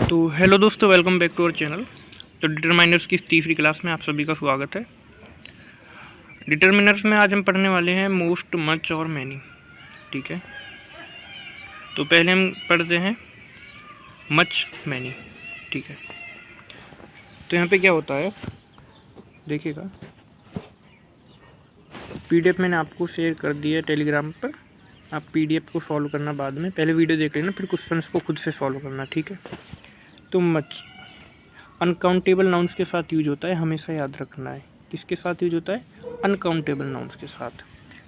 तो हेलो दोस्तों, welcome back to our channel. तो डिटरमाइनर्स की तीसरी क्लास में आप सभी का स्वागत है। डिटरमिनर्स में आज हम पढ़ने वाले हैं मोस्ट, मच और मैनी। ठीक है, तो पहले हम पढ़ते हैं मच, मैनी। ठीक है, तो यहाँ पे क्या होता है देखिएगा। पीडीएफ मैंने आपको शेयर कर दिया है टेलीग्राम पर। आप पीडीएफ को सॉल्व करना बाद में, पहले वीडियो देख लेना, फिर क्वेश्चंस को खुद से सॉल्व करना। ठीक है, तो मच अनकाउंटेबल नाउन्स के साथ यूज होता है, हमेशा याद रखना है। किसके साथ यूज होता है? अनकाउंटेबल नाउन्स के साथ।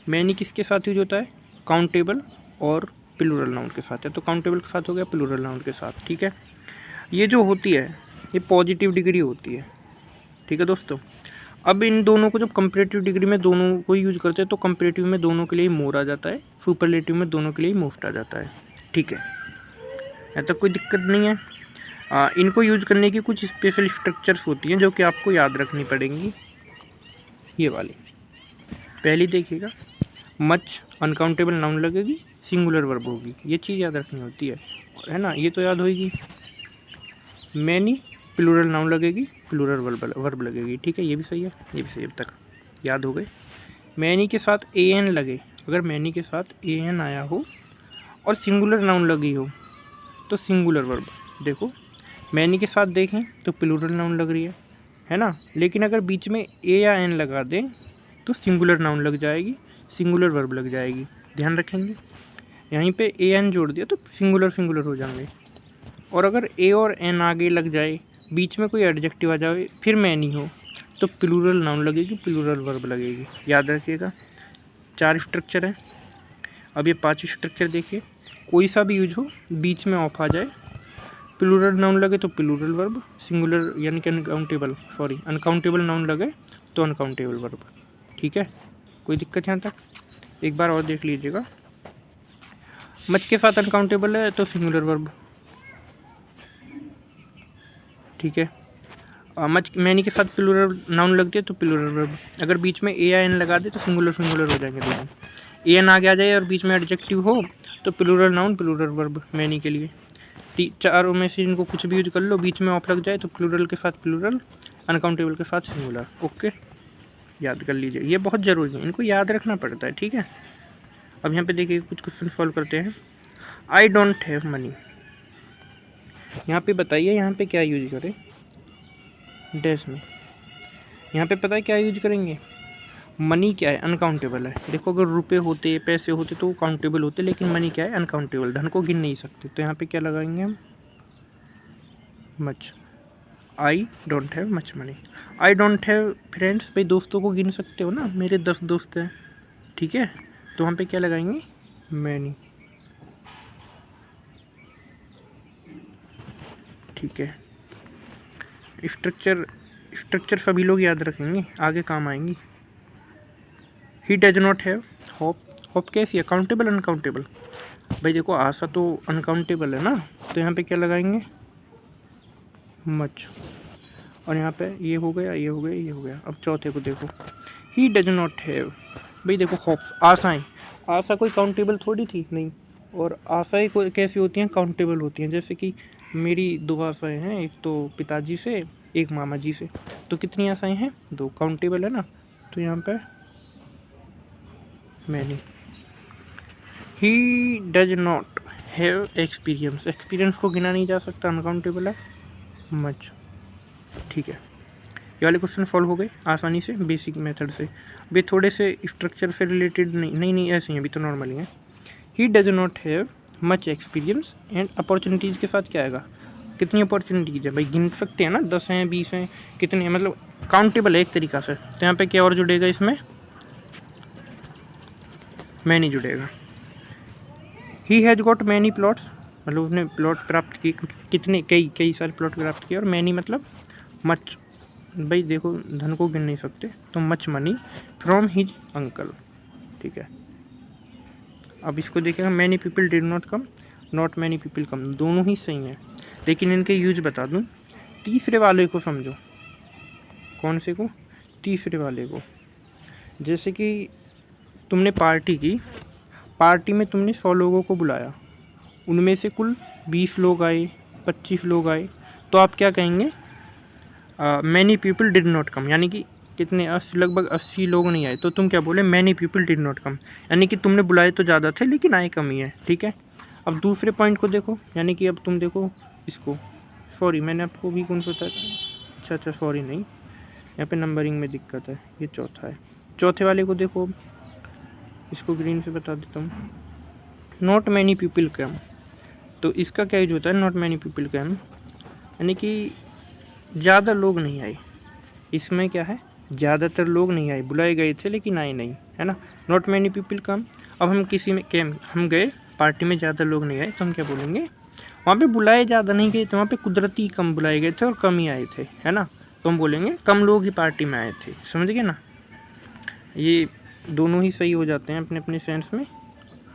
मैनी किसके साथ यूज होता है? काउंटेबल और प्लूरल नाउन के साथ है। तो काउंटेबल के साथ हो गया, प्लूरल नाउन के साथ। ठीक है, ये जो होती है ये पॉजिटिव डिग्री होती है। ठीक है दोस्तों, अब इन दोनों को जब कंपेरेटिव डिग्री में दोनों को यूज करते हैं तो कंपेरेटिव में दोनों के लिए मोर आ जाता है, सुपरलेटिव में दोनों के लिए मोस्ट आ जाता है। ठीक है, ऐसा कोई दिक्कत नहीं है। इनको यूज करने की कुछ स्पेशल स्ट्रक्चर्स होती हैं जो कि आपको याद रखनी पड़ेंगी। ये वाली पहली देखिएगा, मच अनकाउंटेबल नाउन लगेगी, सिंगुलर वर्ब होगी, ये चीज़ याद रखनी होती है ना, ये तो याद होगी। मैनी प्लूरल नाउन लगेगी, प्लूरल वर्ब लगेगी। ठीक है, ये भी सही है, ये भी सही है, अब तक याद हो गए। मैनी के साथ ए एन लगे, अगर मैनी के साथ ए एन आया हो और सिंगुलर नाउन लगी हो तो सिंगुलर वर्ब। देखो मैनी के साथ देखें तो प्लूरल नाउन लग रही है ना, लेकिन अगर बीच में ए या एन लगा दें तो सिंगुलर नाउन लग जाएगी, सिंगुलर वर्ब लग जाएगी। ध्यान रखेंगे, यहीं पे ए एन जोड़ दिया तो सिंगुलर हो जाएंगे। और अगर ए और एन आगे लग जाए, बीच में कोई एडजेक्टिव आ जाए, फिर मैनी हो तो प्लूरल नाउन लगेगी, प्लूरल वर्ब लगेगी। याद रखिएगा, 4 स्ट्रक्चर है। अब ये 5 स्ट्रक्चर देखिए, कोई सा भी यूज हो, बीच में ऑफ आ जाए, प्लूरल नाउन लगे तो प्लूरल वर्ब, सिंगुलर यानी कि अनकाउंटेबल नाउन लगे तो अनकाउंटेबल वर्ब। ठीक है, कोई दिक्कत यहाँ तक? एक बार और देख लीजिएगा, मच के साथ अनकाउंटेबल है तो सिंगुलर वर्ब। ठीक है, मच मैनी के साथ प्लूरल नाउन लगती है तो प्लूरल वर्ब। अगर बीच में ए या एन लगा दे तो सिंगुलर हो जाएंगे दोनों। ए एन आगे आ जाए और बीच में एडजेक्टिव हो तो plural noun, plural verb many के लिए। चारों में से इनको कुछ भी यूज कर लो, बीच में ऑफ लग जाए तो प्लूरल के साथ प्लूरल, अनकाउंटेबल के साथ सिंगुलर। ओके, याद कर लीजिए, ये बहुत ज़रूरी है, इनको याद रखना पड़ता है। ठीक है, अब यहाँ पे देखिए कुछ क्वेश्चन सॉल्व करते हैं। आई डोंट हैव मनी, यहाँ पे बताइए यहाँ पे क्या यूज करें? डैश में यहाँ पे पता है क्या यूज करेंगे? मनी क्या है? अनकाउंटेबल है। देखो अगर रुपए होते, पैसे होते तो काउंटेबल होते, लेकिन मनी क्या है? अनकाउंटेबल, धन को गिन नहीं सकते। तो यहाँ पे क्या लगाएंगे हम? Much. I don't have much money. I don't have friends, भाई दोस्तों को गिन सकते हो ना, मेरे 10 दोस्त हैं। ठीक है, तो वहाँ पे क्या लगाएंगे? मैनी। ठीक है, स्ट्रक्चर सभी लोग याद रखेंगे, आगे काम आएंगी। He does not have hope, hope कैसी है? Countable uncountable? भाई देखो आशा तो अनकाउंटेबल है ना, तो यहाँ पे क्या लगाएंगे? मच। और यहाँ पे ये हो गया, ये हो गया, ये हो गया। अब चौथे को देखो, ही डज नॉट हैव, भाई देखो होप्स, आशाएं, आशा कोई काउंटेबल थोड़ी थी, नहीं। और आशाएं कोई कैसी होती हैं? काउंटेबल होती हैं। जैसे कि मेरी 2 आशाएं हैं, एक तो पिताजी से, एक मामा जी से। तो कितनी आशाएं हैं? 2, काउंटेबल है ना। तो यहाँ पे many. He does not have experience, experience को गिना नहीं जा सकता, अनकाउंटेबल है, मच। ठीक है, ये वाले क्वेश्चन सॉल्व हो गए आसानी से, बेसिक मेथड से। भी थोड़े से स्ट्रक्चर से रिलेटेड नहीं ऐसे ही हैं, अभी तो नॉर्मली हैं। He does not have much experience and opportunities के साथ क्या आएगा? कितनी अपॉर्चुनिटीज़ है? भाई गिन सकते हैं ना, 10 हैं, 20 हैं, कितने हैं, मतलब काउंटेबल है एक तरीक़ा से। तो यहाँ पे क्या और जुड़ेगा इसमें? मैनी जुड़ेगा। He has got many plots, मतलब उसने प्लॉट प्राप्त किए, कितने, कई सारे प्लॉट प्राप्त किए। और मैनी मतलब मच, भाई देखो धन को गिन नहीं सकते, तो much money from his uncle. ठीक है, अब इसको देखिएगा, many people did not come, not many people come, दोनों ही सही हैं, लेकिन इनके यूज बता दूं। तीसरे वाले को समझो, कौन से को? तीसरे वाले को। जैसे कि तुमने पार्टी की, पार्टी में तुमने 100 लोगों को बुलाया, उनमें से कुल 20 लोग आए, 25 लोग आए, तो आप क्या कहेंगे, many people did not come, यानी कि कितने, लगभग 80 लोग नहीं आए, तो तुम क्या बोले, many people did not come, यानी कि तुमने बुलाए तो ज़्यादा थे लेकिन आए कम ही है। ठीक है, अब दूसरे पॉइंट को देखो, यानी कि अब तुम देखो इसको, सॉरी मैंने आपको भी कौन सा बताया, अच्छा सॉरी नहीं, यहाँ पे नंबरिंग में दिक्कत है, ये चौथा है। चौथे वाले को देखो, इसको ग्रीन से बता देता हूँ, नॉट मैनी पीपल कम, तो इसका क्या यूज होता है, नॉट मैनी पीपल कम, यानी कि ज़्यादा लोग नहीं आए। इसमें क्या है, ज़्यादातर लोग नहीं आए, बुलाए गए थे लेकिन आए नहीं, है ना, नॉट मैनी पीपल कम। अब हम किसी में कैम हम गए पार्टी में, ज़्यादा लोग नहीं आए, तो हम क्या बोलेंगे, वहाँ पे बुलाए ज़्यादा नहीं गए थे, वहाँ पे कुदरती कम बुलाए गए थे और कम ही आए थे, है ना, तो हम बोलेंगे कम लोग ही पार्टी में आए थे। समझ गए ना, ये दोनों ही सही हो जाते हैं अपने अपने सेंस में,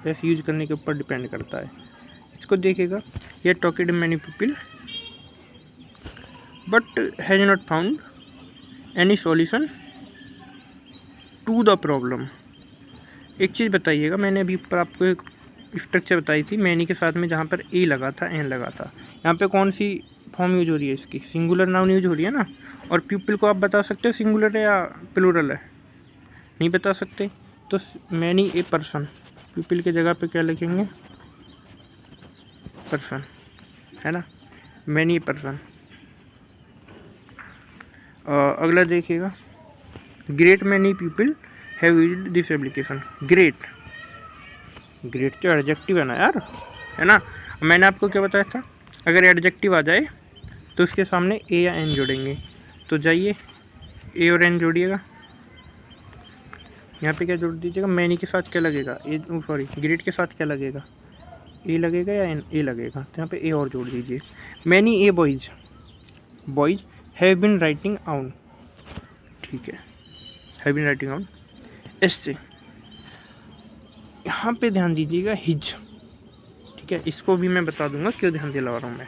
ऐसे यूज करने के ऊपर डिपेंड करता है। इसको देखेगा, ये talked many people but has not found any solution to the problem. एक चीज़ बताइएगा, मैंने अभी ऊपर आपको एक स्ट्रक्चर बताई थी, मैनी के साथ में जहाँ पर ए लगा था, एन लगा था, यहाँ पे कौन सी फॉर्म यूज हो रही है इसकी, सिंगुलर नाउन यूज हो रही है ना। और पीपल को आप बता सकते हो सिंगुलर है या प्लूरल है, नहीं बता सकते, तो मैनी ए पर्सन, पीपल की जगह पे क्या लिखेंगे, पर्सन, है ना, मैनी ए पर्सन। अगला देखिएगा, great many people have used this application. Great, great तो एडजेक्टिव है ना यार, है ना, मैंने आपको क्या बताया था, अगर एडजेक्टिव आ जाए तो उसके सामने ए या एन जोड़ेंगे, तो जाइए ए और एन जोड़िएगा, यहाँ पे क्या जोड़ दीजिएगा, मैनी के साथ क्या लगेगा, ए सॉरी ग्रेट के साथ क्या लगेगा, ए लगेगा या एन, ए लगेगा, तो यहाँ पे ए और जोड़ दीजिए। Many a boys, boys have been writing own, ठीक है, हैव बीन राइटिंग आउन। इससे यहाँ पे ध्यान दीजिएगा, हिज, ठीक है, इसको भी मैं बता दूंगा क्यों ध्यान दिला रहा हूँ मैं।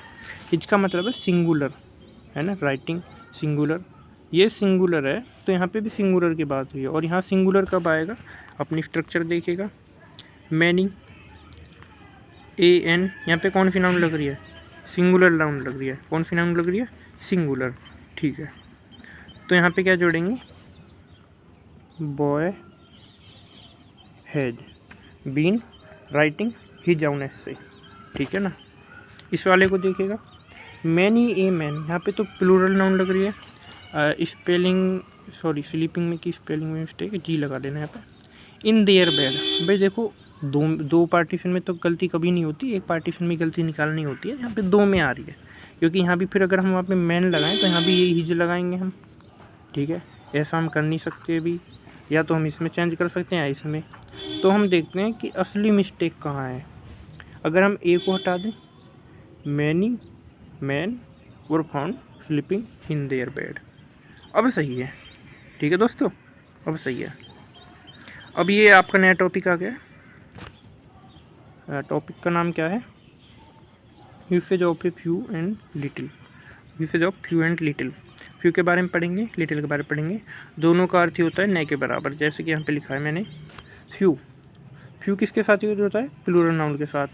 हिज का मतलब है सिंगुलर, है ना, राइटिंग सिंगुलर, ये सिंगुलर है, तो यहाँ पे भी सिंगुलर की बात हुई है। और यहाँ सिंगुलर कब आएगा, अपनी स्ट्रक्चर देखिएगा, मैनी ए एन, यहाँ पे कौन सी नाउन लग रही है, सिंगुलर नाउन लग रही है, कौन सी नाउन लग रही है, सिंगुलर, ठीक है, तो यहाँ पे क्या जोड़ेंगे, boy has been writing his own essay, ठीक है ना। इस वाले को देखिएगा, मैनी ए मैन, यहाँ पे तो प्लूरल नाउन लग रही है, स्पेलिंग सॉरी स्लीपिंग में की स्पेलिंग में मिस्टेक है, जी लगा देना यहाँ पे। इन देयर बेड, भाई देखो दो पार्टीशन में तो गलती कभी नहीं होती, एक पार्टीशन में गलती निकालनी होती है, यहाँ पे दो में आ रही है, क्योंकि यहाँ भी फिर अगर हम वहाँ पे मैन लगाएं तो यहाँ भी ये हिज लगाएंगे हम, ठीक है, ऐसा हम कर नहीं सकते अभी, या तो हम इसमें चेंज कर सकते हैं या इसमें। तो हम देखते हैं कि असली मिस्टेक कहाँ है। अगर हम ए को हटा दें, many man were found sleeping in their bed, अब सही है, ठीक है दोस्तों, अब सही है। अब ये आपका नया टॉपिक आ गया, टॉपिक का नाम क्या है, usage of a few and little, usage of few and little. Few के बारे में पढ़ेंगे, लिटिल के बारे में पढ़ेंगे, दोनों का अर्थ ही होता है न के बराबर, जैसे कि यहाँ पे लिखा है मैंने, फ्यू, फ्यू किसके साथ यूज होता है, प्लूरल नाउन के साथ,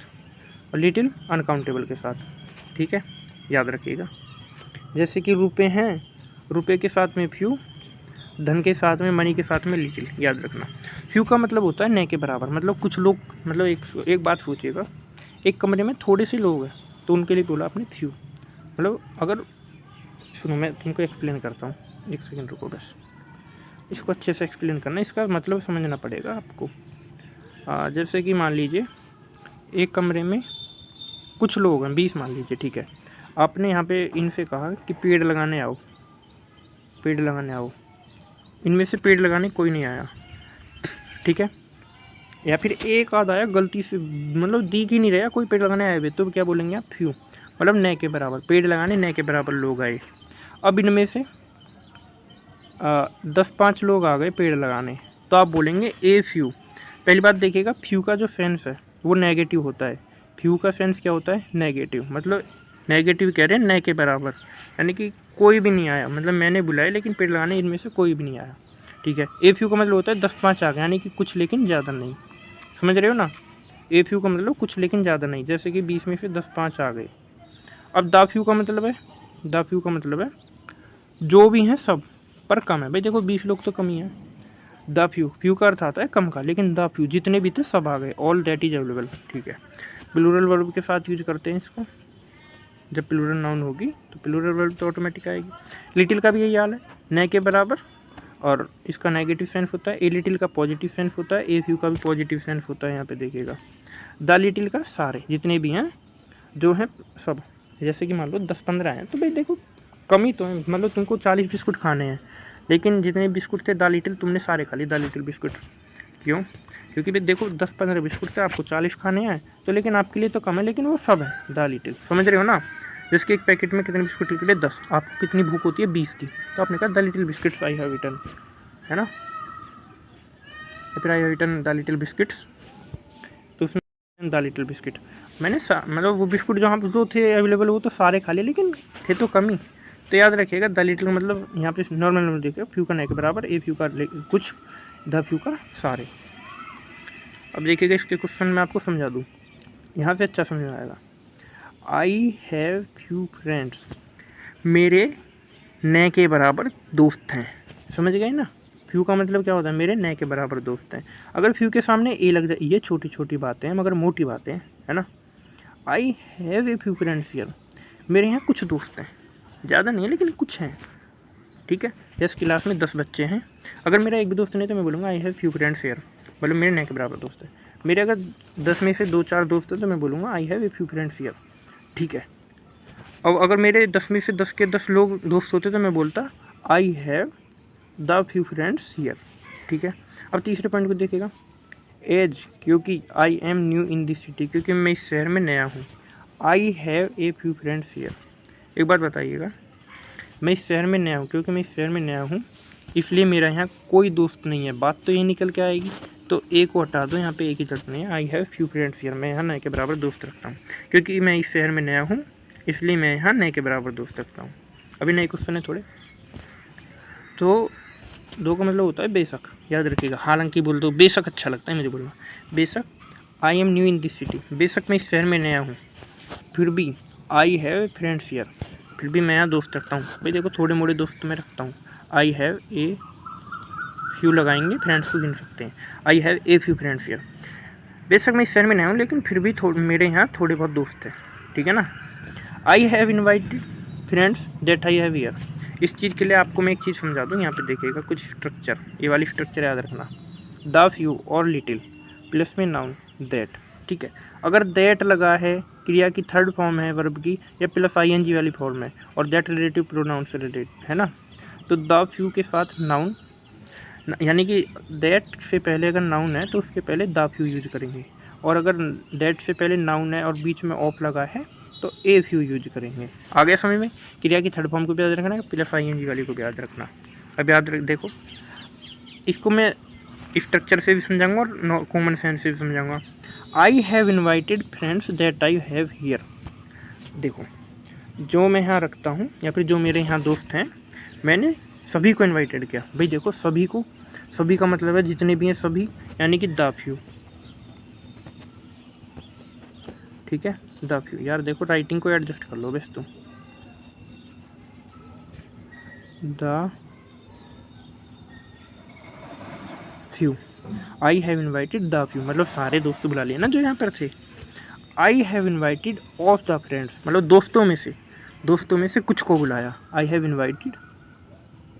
और लिटिल अनकाउंटेबल के साथ, ठीक है, याद रखिएगा। जैसे कि रुपए हैं, रुपए के साथ में फ्यू, धन के साथ में मनी के साथ में लिटिल, याद रखना। फ्यू का मतलब होता है न के बराबर, मतलब कुछ लोग, मतलब एक बात सोचिएगा, एक कमरे में थोड़े से लोग हैं तो उनके लिए बोला आपने फ्यू, मतलब अगर सुनो मैं तुमको एक्सप्लेन करता हूँ, एक सेकंड रुको बस, इसको अच्छे से एक्सप्लेन करना, इसका मतलब समझना पड़ेगा आपको। जैसे कि मान लीजिए एक कमरे में कुछ लोग हैं, 20 मान लीजिए, ठीक है, आपने यहाँ पे इनसे कहा कि पेड़ लगाने आओ, पेड़ लगाने आओ, इनमें से पेड़ लगाने कोई नहीं आया, ठीक है, या फिर एक आध आया गलती से, मतलब दिख ही नहीं रहा कोई पेड़ लगाने आए हुए, तो क्या बोलेंगे आप, फ्यू, मतलब न के बराबर, पेड़ लगाने न के बराबर लोग आए। अब इनमें से 10-5 लोग आ गए पेड़ लगाने, तो आप बोलेंगे ए फ्यू। पहली बात देखिएगा, फ्यू का जो सेंस है वो नेगेटिव होता है, फ्यू का सेंस क्या होता है, नेगेटिव, मतलब नेगेटिव कह रहे हैं न के बराबर, यानी कि कोई भी नहीं आया, मतलब मैंने बुलाया लेकिन पेड़ लगाने इनमें से कोई भी नहीं आया, ठीक है। ए फ्यू का मतलब होता है 10-5 आ गए, यानी कि कुछ लेकिन ज़्यादा नहीं, समझ रहे हो ना, ए फ्यू का मतलब कुछ लेकिन ज़्यादा नहीं, जैसे कि 20 में से 10-5 आ गए। अब द फ्यू का मतलब है, द फ्यू का मतलब है जो भी हैं सब पर कम है। भाई देखो 20 लोग तो कम ही हैं। द फ्यू, फ्यू का अर्थ आता है कम का, लेकिन द फ्यू जितने भी थे सब आ गए, ऑल दैट इज अवेलेबल। ठीक है, प्लूरल वर्ब के साथ यूज करते हैं इसको। जब प्लूरल नाउन होगी तो प्लूरल वर्ब तो ऑटोमेटिक आएगी। लिटिल का भी यही हाल है, न के बराबर, और इसका नेगेटिव सेंस होता है। ए लिटिल का पॉजिटिव सेंस होता है, ए फ्यू का भी पॉजिटिव सेंस होता है। यहाँ पे देखिएगा द लिटिल का सारे जितने भी हैं जो हैं सब, जैसे कि मान लो 10-15 हैं तो भाई देखो कम ही तो है, मतलब तुमको 40 बिस्कुट खाने हैं, लेकिन जितने बिस्कुट थे द लिटिल तुमने सारे खा लिए द लिटिल बिस्कुट। क्यों? क्योंकि भाई देखो 10-15 बिस्कुट थे, आपको 40 खाने हैं तो, लेकिन आपके लिए तो कम है, लेकिन वो सब है द लिटिल। समझ रहे हो ना? जिसके एक पैकेट में कितने बिस्कुट निकले? 10। आपको कितनी भूख होती है? 20 की। तो आपने कहा the little biscuits I have eaten, है ना, या फिर I have eaten the little biscuits, तो उसमें द लिटिल बिस्किट मैंने मतलब वो बिस्कुट जहाँ जो थे अवेलेबल वो तो सारे खा लिए, लेकिन थे तो कम ही। तो याद रखिएगा द लिटिल मतलब यहाँ पे नॉर्मल देखिए फ्यू का न के बराबर, ए फ्यू का कुछ, द फ्यू का सारे। अब देखिएगा इसके क्वेश्चन में आपको समझा दूँ, यहाँ से अच्छा समझ में आएगा। आई हैव फ्यू फ्रेंड्स, मेरे न के बराबर दोस्त हैं। समझ गए ना? फ्यू का मतलब क्या होता है? मेरे न के बराबर दोस्त हैं। अगर फ्यू के सामने ए लग जाए, ये छोटी छोटी बातें हैं मगर मोटी बातें हैं, है ना। I have a few friends here, मेरे यहाँ कुछ दोस्त हैं, ज़्यादा नहीं है लेकिन कुछ हैं। ठीक है, जैसे क्लास में 10 बच्चे हैं, अगर मेरा एक भी दोस्त नहीं तो मैं बोलूँगा I have few friends here, मतलब मेरे न के बराबर दोस्त है। मेरे अगर 10 में से 2-4 दोस्त हैं तो मैं बोलूँगा I have a few friends here. ठीक है, अब अगर मेरे 10 में से 10 के 10 लोग दोस्त होते तो मैं बोलता I have the few friends here. ठीक है, अब तीसरे पॉइंट को देखिएगा। एज, क्योंकि I am new in this city, क्योंकि मैं इस शहर में नया हूँ। I have a few friends here. एक बात बताइएगा, मैं इस शहर में नया हूँ, क्योंकि मैं इस शहर में नया हूँ इसलिए मेरा यहाँ कोई दोस्त नहीं है, बात तो ये निकल के आएगी। तो ए को हटा दो, यहाँ पे एक ही जरूरत नहीं है। I have few friends here, मैं यहाँ नए के बराबर दोस्त रखता हूँ, क्योंकि मैं इस शहर में नया हूँ इसलिए मैं यहाँ नए के बराबर दोस्त रखता हूँ। अभी नए क्वेश्चन है थोड़े, तो दो का मतलब होता है बेशक, याद रखिएगा। हालांकि बोल दो, बेशक अच्छा लगता है मुझे बोलना। बेशक I am new in this city, बेशक मैं इस शहर में नया हूँ, फिर भी आई हैव फ्रेंड्स हियर, फिर भी मैं यहाँ दोस्त रखता हूँ। भाई देखो थोड़े मोड़े दोस्त मैं रखता हूँ। आई हैव ए फ्यू लगाएंगे, फ्रेंड्स को गिन सकते हैं। I have a few friends here, बेशक मैं इस शहर में नया हूँ लेकिन फिर भी मेरे यहाँ थोड़े बहुत दोस्त हैं। ठीक है ना। I have invited friends that I have here, इस चीज़ के लिए आपको मैं एक चीज़ समझा दूँ। यहाँ पे देखिएगा कुछ स्ट्रक्चर, ये वाली स्ट्रक्चर याद रखना। द फ्यू और लिटिल प्लस में नाउन दैट। ठीक है, अगर दैट लगा है, क्रिया की थर्ड फॉर्म है वर्ब की, या प्लस आईएनजी वाली फॉर्म है, और दैट रिलेटिव प्रोनाउन से रिलेटेड है ना, तो द फ्यू के साथ नाउन, यानी कि दैट से पहले अगर नाउन है तो उसके पहले द फ्यू यूज करेंगे, और अगर दैट से पहले नाउन है और बीच में ऑफ लगा है तो ए फ्यू यूज करेंगे। आ गया समझ में? क्रिया की थर्ड फॉर्म को भी याद रखना है, प्लस आईएनजी वाली को भी याद रखना। अब याद रख, देखो इसको मैं स्ट्रक्चर से भी समझाऊंगा और कॉमन सेंस से भी समझाऊंगा। I have invited friends that I have here, देखो जो मैं यहाँ रखता हूँ या फिर जो मेरे यहाँ दोस्त हैं, मैंने सभी को इन्वाइटेड किया। भाई देखो सभी को, सभी का मतलब है जितने भी हैं सभी, यानी कि द फ्यू। ठीक है, द फ्यू। यार देखो राइटिंग को एडजस्ट कर लो बस तुम। The few, I have invited the few, मतलब सारे दोस्त बुला लिए ना जो यहाँ पर थे। I have invited of the friends, मतलब दोस्तों में से कुछ को बुलाया। I have invited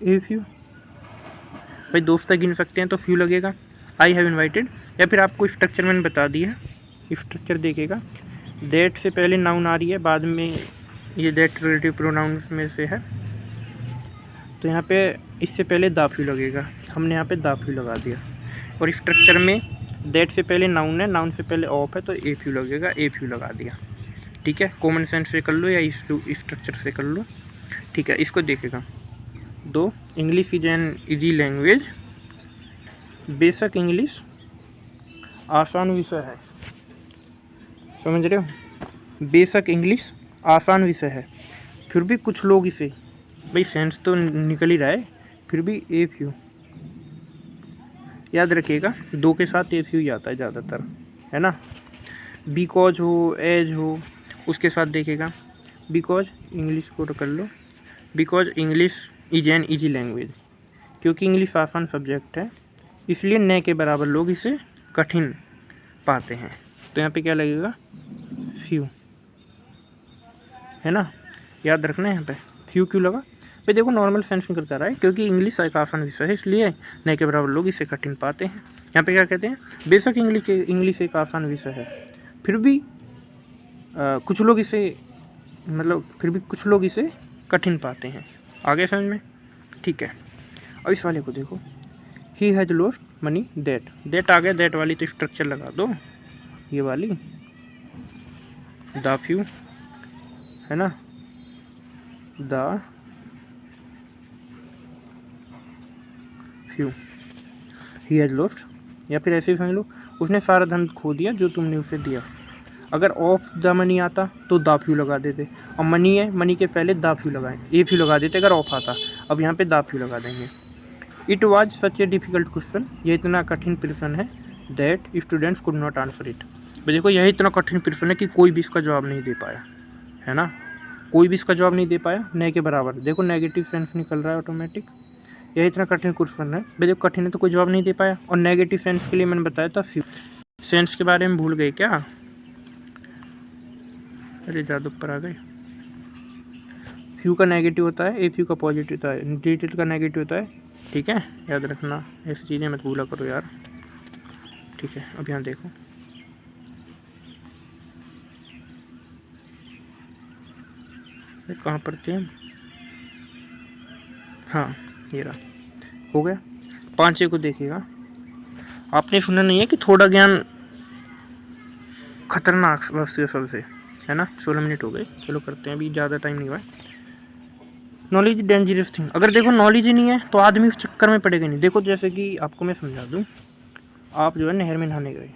a few, भाई दोस्त गिन सकते हैं तो फ्यू लगेगा। आई हैव इन्वाइटेड, या फिर आपको स्ट्रक्चर मैंने बता दिया, स्ट्रक्चर देखेगा। दैट से पहले नाउन आ रही है, बाद में ये दैट रिलेटिव प्रोनाउंस में से है, तो यहाँ पे इससे पहले द फ्यू लगेगा, हमने यहाँ पे द फ्यू लगा दिया। और स्ट्रक्चर में दैट से पहले नाउन है, नाउन से पहले ऑफ है, तो ए फ्यू लगेगा, ए फ्यू लगा दिया। ठीक है, कॉमन सेंस से कर लो या इस स्ट्रक्चर से कर लो। ठीक है, इसको देखेगा। दो, English is an easy language, बेशक इंग्लिश आसान विषय है। समझ रहे हो? बेशक इंग्लिश आसान विषय है, फिर भी कुछ लोग इसे, भाई सेंस तो निकल ही रहा है, फिर भी ए फ्यू याद रखिएगा। दो के साथ ए फ्यू ही आता है ज़्यादातर, है ना। बिकॉज हो, एज हो, उसके साथ देखेगा बिकॉज इंग्लिश को कर लो, because English is an easy language, क्योंकि इंग्लिश आसान सब्जेक्ट है इसलिए न के बराबर लोग इसे कठिन पाते हैं। तो यहाँ पे क्या लगेगा, फ्यू, है ना, याद रखना है यहाँ पे फ्यू क्यों लगा भाई, देखो नॉर्मल सेंस में करता रहा है, क्योंकि इंग्लिश एक आसान विषय है इसलिए न के बराबर लोग इसे कठिन पाते हैं। यहाँ पे क्या कहते हैं, बेशक इंग्लिश एक आसान विषय है, फिर भी कुछ लोग इसे फिर भी कुछ लोग इसे कठिन पाते हैं। आगे समझ में, ठीक है। अब इस वाले को देखो, he has lost money that आ गया, दैट वाली तो स्ट्रक्चर लगा दो, ये वाली द फ्यू, है ना, the few, he has lost, या फिर ऐसे ही समझ लो उसने सारा धन खो दिया जो तुमने उसे दिया। अगर ऑफ द मनी आता तो द फ्यू लगा देते, और मनी है, मनी के पहले द फ्यू लगाए, ए फ्यू लगा देते अगर ऑफ आता। अब यहाँ पे द फ्यू लगा देंगे। It was such A difficult question, ये इतना कठिन प्रश्न है, that students could not answer it. देखो यही इतना कठिन प्रश्न है कि कोई भी इसका जवाब नहीं दे पाया, है ना, कोई भी इसका जवाब नहीं दे पाया, न के बराबर। देखो नेगेटिव सेंस निकल रहा है ऑटोमेटिक, यही इतना कठिन क्वेश्चन है भाई, देखो कठिन है तो कोई जवाब नहीं दे पाया। और नेगेटिव सेंस के लिए मैंने बताया था फ्यू, सेंस के बारे में भूल गए क्या, अरे ज़्यादा ऊपर आ गए। फ्यू का नेगेटिव होता है, ए फ्यू का पॉजिटिव होता है, डिटेल का नेगेटिव होता है, ठीक है, याद रखना, ऐसी चीज़ें मत भूला करो यार, ठीक है। अब यहाँ देखो, कहाँ पर थे, हाँ ये रहा, हो गया। 5 को देखिएगा, आपने सुना नहीं है कि थोड़ा ज्ञान खतरनाक वस्तु सबसे, है ना। 16 मिनट हो गए, चलो करते हैं, अभी ज़्यादा टाइम नहीं हुआ। नॉलेज डेंजरस थिंग, अगर देखो नॉलेज ही नहीं है तो आदमी उस चक्कर में पड़ेगा नहीं। देखो जैसे कि आपको मैं समझा दूँ, आप जो है नहर में नहाने गए,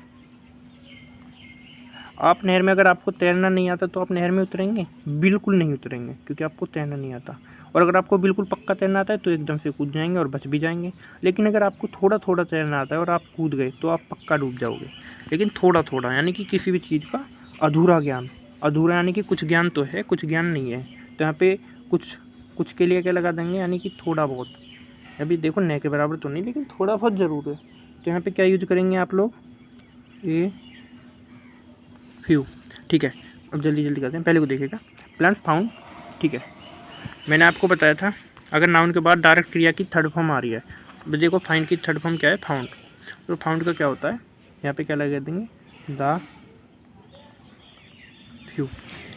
आप नहर में, अगर आपको तैरना नहीं आता तो आप नहर में उतरेंगे, बिल्कुल नहीं उतरेंगे, क्योंकि आपको तैरना नहीं आता। और अगर आपको बिल्कुल पक्का तैरना आता है तो एकदम से कूद जाएंगे और बच भी जाएंगे। लेकिन अगर आपको थोड़ा थोड़ा तैरना आता है और आप कूद गए तो आप पक्का डूब जाओगे। लेकिन थोड़ा थोड़ा यानी कि किसी भी चीज़ का अधूरा ज्ञान, अधूरा यानी कि कुछ ज्ञान तो है, कुछ ज्ञान नहीं है। तो यहाँ पे कुछ के लिए क्या लगा देंगे, यानी कि थोड़ा बहुत। अभी देखो न के बराबर तो नहीं, लेकिन थोड़ा बहुत ज़रूर है। तो यहाँ पे क्या यूज करेंगे आप लोग, ए फ्यू, ठीक है। अब जल्दी जल्दी करते हैं, पहले को देखिएगा, प्लांट्स फाउंड, ठीक है। मैंने आपको बताया था अगर नाउन के बाद डायरेक्ट क्रिया की थर्ड फॉर्म आ रही है, तो देखो फाइंड की थर्ड फॉर्म क्या है, फाउंड। तो फाउंड का क्या होता है, यहाँ पे क्या लगा देंगे, द फ्यू,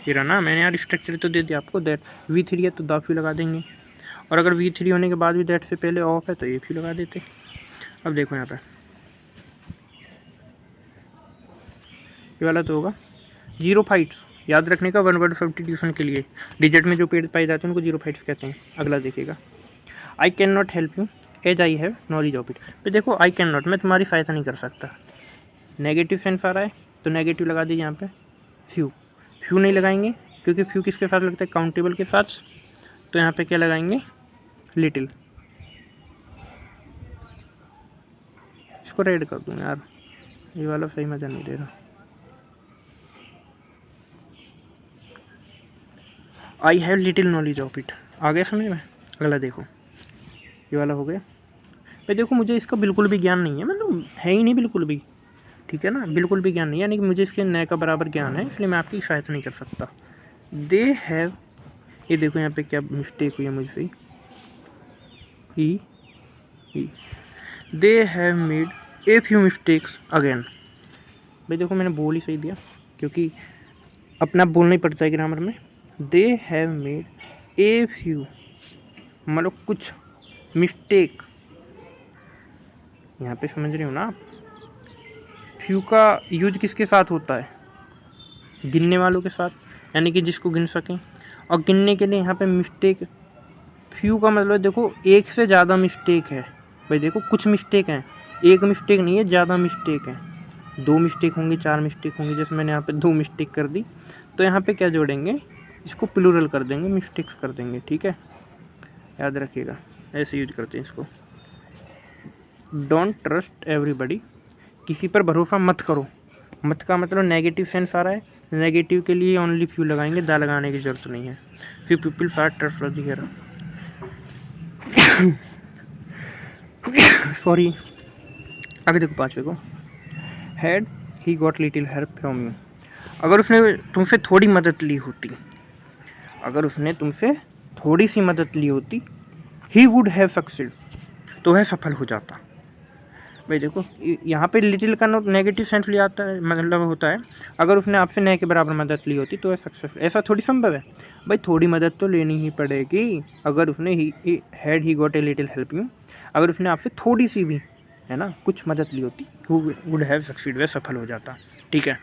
ये रहा ना। मैंने यार स्ट्रक्चर तो दे दिया आपको, दैट V3 है तो द फ्यू लगा देंगे, और अगर V3 होने के बाद भी दैट से पहले ऑफ है तो ए फ्यू लगा देते। अब देखो यहाँ पे ये वाला तो होगा जीरो फाइट्स, याद रखने का 1 वर्ड सब्स्टिट्यूशन के लिए डिजिट में जो पेड़ पाए जाते हैं उनको जीरो फाइट्स कहते हैं। अगला देखिएगा, I can not help you as I have knowledge of it. तो देखो आई कैन नॉट, मैं तुम्हारी सहायता नहीं कर सकता, नेगेटिव सेंस आ रहा है तो नेगेटिव लगा दीजिए यहाँ पे। फ्यू नहीं लगाएंगे क्योंकि फ्यू किसके साथ लगता है, काउंटेबल के साथ। तो यहाँ पे क्या लगाएंगे, लिटिल। इसको रेड कर दूँ यार, ये वाला सही मज़ा नहीं दे रहा। I have little knowledge of it, आ गया समझ में। अगला देखो, ये वाला हो गया भाई। देखो मुझे इसका बिल्कुल भी ज्ञान नहीं है, मतलब है ही नहीं बिल्कुल भी, ठीक है ना, बिल्कुल भी ज्ञान नहीं है, यानी कि मुझे इसके नए का बराबर ज्ञान है, इसलिए मैं आपकी सहायता नहीं कर सकता। दे हैव, ये देखो यहाँ पे क्या मिस्टेक हुई है मुझसे, he they have made a few mistakes again. भाई देखो मैंने बोल ही सही दिया, क्योंकि अपना बोलना ही पड़ता है ग्रामर में। दे हैव मेड ए फ्यू, मतलब कुछ मिस्टेक, यहाँ पे समझ रहे हो ना आप। फ्यू का यूज किसके साथ होता है, गिनने वालों के साथ, यानी कि जिसको गिन सकें। और गिनने के लिए यहाँ पे मिस्टेक, फ्यू का मतलब देखो एक से ज़्यादा मिस्टेक है। भाई देखो कुछ मिस्टेक हैं, एक मिस्टेक नहीं है, ज़्यादा मिस्टेक है, 2 मिस्टेक होंगी, 4 मिस्टेक होंगी, जैसे मैंने यहाँ पे 2 मिस्टेक कर दी। तो यहाँ पे क्या जोड़ेंगे, इसको प्लूरल कर देंगे, मिस्टेक्स कर देंगे, ठीक है, याद रखिएगा, ऐसे यूज करते हैं इसको। डोंट ट्रस्ट एवरीबडी, किसी पर भरोसा मत करो। मत का मतलब नेगेटिव सेंस आ रहा है, नेगेटिव के लिए ओनली फ्यू लगाएंगे, दा लगाने की ज़रूरत नहीं है। फ्यू पीपल फार ट्रस्टवर्दी है, सॉरी। आगे देखो 5वें को, had he got little help from you. अगर उसने तुमसे थोड़ी मदद ली होती, अगर उसने तुमसे थोड़ी सी मदद ली होती, ही वुड हैव सक्सीड, तो वह सफल हो जाता। भाई देखो यहाँ पे लिटिल का नोट नेगेटिव सेंस लिया आता है, मतलब होता है अगर उसने आपसे नए के बराबर मदद ली होती तो वह सक्सेसफुल। ऐसा थोड़ी संभव है भाई, थोड़ी मदद तो लेनी ही पड़ेगी। अगर उसने had he got a little help you, अगर उसने आपसे थोड़ी सी भी, है ना, कुछ मदद ली होती, वुड हैव सक्सीड, वह सफल हो जाता। ठीक है,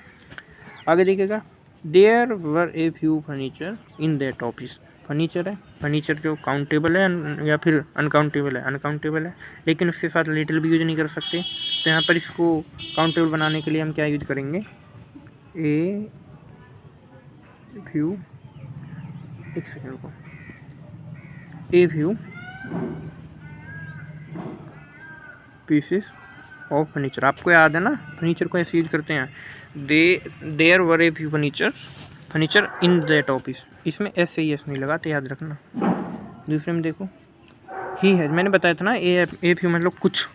आगे देखिएगा, there were a few furniture in that office. Furniture है, फर्नीचर जो काउंटेबल है या फिर अनकाउंटेबल है, अनकाउंटेबल है, लेकिन उसके साथ लिटिल भी यूज नहीं कर सकते। तो यहाँ पर इसको काउंटेबल बनाने के लिए हम क्या यूज करेंगे, ए फ्यू, एक सेकेंड को, a few pieces of furniture. आपको याद है ना, फर्नीचर को ऐसे यूज करते हैं, there were a few furniture in that office. इसमें एस से एस नहीं लगाते, याद रखना। दूसरे में देखो, ही है, मैंने बताया था ना, ए फ्यू मतलब कुछ,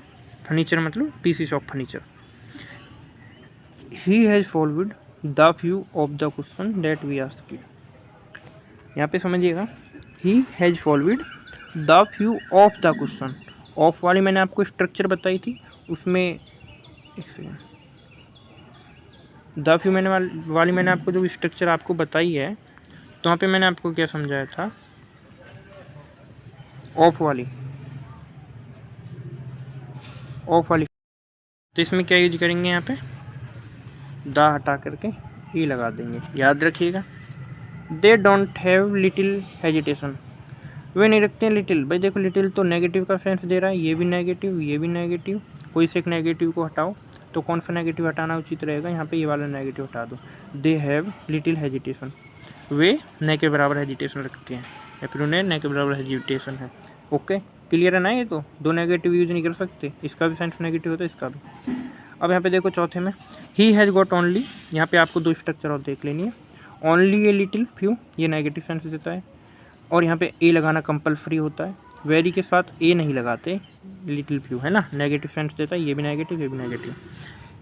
फर्नीचर मतलब pieces of furniture. He has solved the few of the question that we asked. यहाँ पे समझिएगा, he has solved the few of the question. Of वाली मैंने आपको स्ट्रक्चर बताई थी, उसमें एक सेकेंड, द फ्यू वाली मैंने आपको जो स्ट्रक्चर आपको बताई है, तो वहाँ पे मैंने आपको क्या समझाया था, ऑफ वाली तो इसमें क्या यूज करेंगे, यहाँ पे दा हटा करके ही लगा देंगे, याद रखिएगा। They don't have little hesitation, वे नहीं रखते हैं लिटिल। भाई देखो लिटिल तो नेगेटिव का सेंस दे रहा है, ये भी नेगेटिव, ये भी नेगेटिव, कोई से एक नेगेटिव को हटाओ, तो कौन सा नेगेटिव हटाना उचित रहेगा, यहाँ पे ये वाला नेगेटिव हटा दो। दे हैव लिटिल हेजिटेशन, वे न के बराबर हेजिटेशन रखते हैं, या फिर उन्हें न के बराबर हेजिटेशन है। ओके, क्लियर है ना, ये तो दो नेगेटिव यूज नहीं कर सकते, इसका भी सेंस नेगेटिव होता है, इसका भी। अब यहाँ पे देखो चौथे में, ही हैज़ गॉट ओनली, यहाँ पे आपको दो स्ट्रक्चर और देख लेनी है। ओनली ए लिटिल फ्यू, ये नेगेटिव सेंस देता है, और यहाँ पे ए लगाना कंपलसरी होता है। वेरी के साथ ए नहीं लगाते, लिटिल फ्यू है ना, नेगेटिव सेंस देता है, ये भी नेगेटिव, ये भी negative.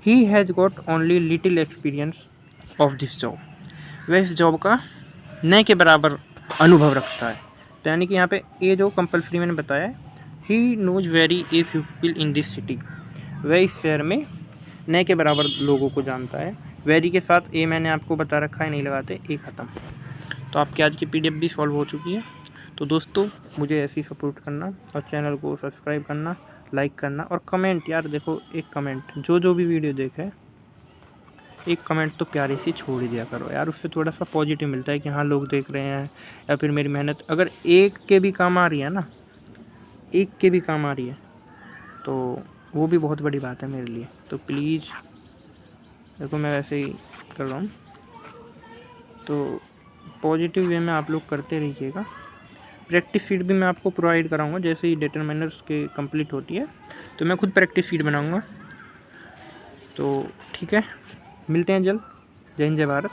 He has got only little experience of this job, वह इस जॉब का न के बराबर अनुभव रखता है। तो यानी कि यहाँ पे ए जो कंपलसरी मैंने बताया है, he knows very a few people in this city, वह इस शहर में न के बराबर लोगों को जानता है। वेरी के साथ ए मैंने आपको बता रखा है, नहीं लगाते, ए ख़त्म। तो आपकी आज की पीडीएफ भी सॉल्व हो चुकी है। तो दोस्तों मुझे ऐसे ही सपोर्ट करना और चैनल को सब्सक्राइब करना, लाइक करना और कमेंट, यार देखो एक कमेंट, जो भी वीडियो देखे एक कमेंट तो प्यारे से छोड़ ही दिया करो यार, उससे थोड़ा सा पॉजिटिव मिलता है कि हाँ लोग देख रहे हैं, या फिर मेरी मेहनत अगर एक के भी काम आ रही है ना, एक के भी काम आ रही है, तो वो भी बहुत बड़ी बात है मेरे लिए। तो प्लीज़ देखो मैं वैसे ही कर रहा हूँ, तो पॉजिटिव वे में आप लोग करते रहिएगा। प्रैक्टिस शीट भी मैं आपको प्रोवाइड कराऊंगा, जैसे ही डिटरमिनर्स के कंप्लीट होती है तो मैं खुद प्रैक्टिस शीट बनाऊंगा। तो ठीक है, मिलते हैं जल्द। जय हिंद, जय भारत।